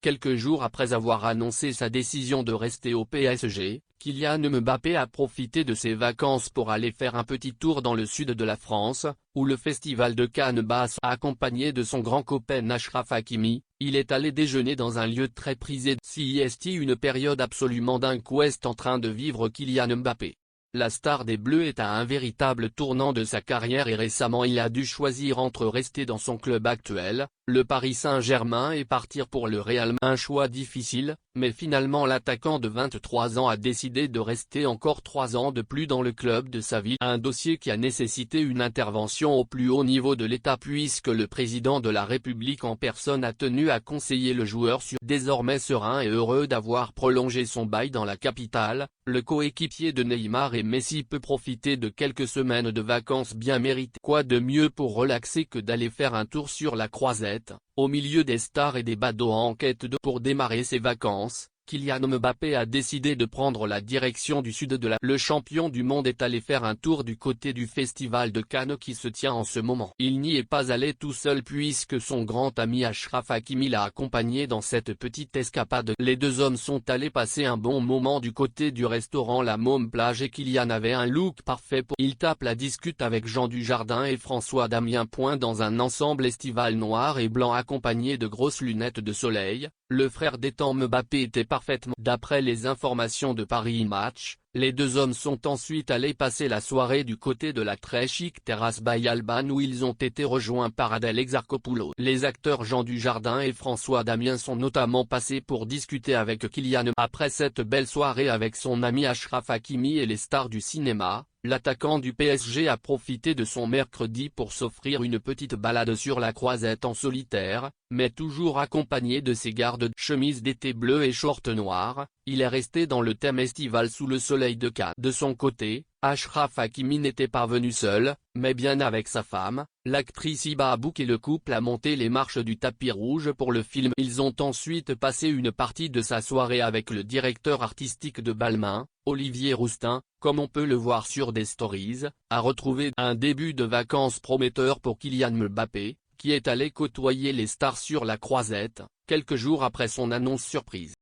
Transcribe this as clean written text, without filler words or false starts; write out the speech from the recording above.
Quelques jours après avoir annoncé sa décision de rester au PSG, Kylian Mbappé a profité de ses vacances pour aller faire un petit tour dans le sud de la France, où le festival de Cannes Basse accompagné de son grand copain Achraf Hakimi. Il est allé déjeuner dans un lieu très prisé de CEST, une période absolument dingue qu'est en train de vivre Kylian Mbappé. La star des Bleus est à un véritable tournant de sa carrière et récemment il a dû choisir entre rester dans son club actuel, le Paris Saint-Germain, et partir pour le Real. Un choix difficile, mais finalement l'attaquant de 23 ans a décidé de rester encore 3 ans de plus dans le club de sa ville. Un dossier qui a nécessité une intervention au plus haut niveau de l'État puisque le président de la République en personne a tenu à conseiller le joueur sur. Désormais serein et heureux d'avoir prolongé son bail dans la capitale, le coéquipier de Neymar et Messi peut profiter de quelques semaines de vacances bien méritées. Quoi de mieux pour relaxer que d'aller faire un tour sur la Croisette, au milieu des stars et des badauds en quête de. Pour démarrer ses vacances, Kylian Mbappé a décidé de prendre la direction du sud de la. Le champion du monde est allé faire un tour du côté du festival de Cannes qui se tient en ce moment. Il n'y est pas allé tout seul puisque son grand ami Achraf Hakimi l'a accompagné dans cette petite escapade. Les deux hommes sont allés passer un bon moment du côté du restaurant La Môme Plage et Kylian avait un look parfait pour. Il tape la discute avec Jean Dujardin et François Damien. Dans un ensemble estival noir et blanc accompagné de grosses lunettes de soleil, le frère d'Ethan Mbappé était parfaitement. D'après les informations de Paris Match, les deux hommes sont ensuite allés passer la soirée du côté de la très chic terrasse by Alban où ils ont été rejoints par Adèle Exarchopoulos. Les acteurs Jean Dujardin et François Damien sont notamment passés pour discuter avec Kylian. Après cette belle soirée avec son ami Achraf Hakimi et les stars du cinéma, l'attaquant du PSG a profité de son mercredi pour s'offrir une petite balade sur la Croisette en solitaire, mais toujours accompagné de ses gardes chemise d'été bleue et short noir. Il est resté dans le thème estival sous le soleil de Cannes. De son côté, Achraf Hakimi n'était pas venu seul, mais bien avec sa femme, l'actrice Hiba Abouk, et le couple a monté les marches du tapis rouge pour le film. Ils ont ensuite passé une partie de sa soirée avec le directeur artistique de Balmain, Olivier Roustin, comme on peut le voir sur des stories, a retrouvé un début de vacances prometteur pour Kylian Mbappé, qui est allé côtoyer les stars sur la Croisette, quelques jours après son annonce surprise.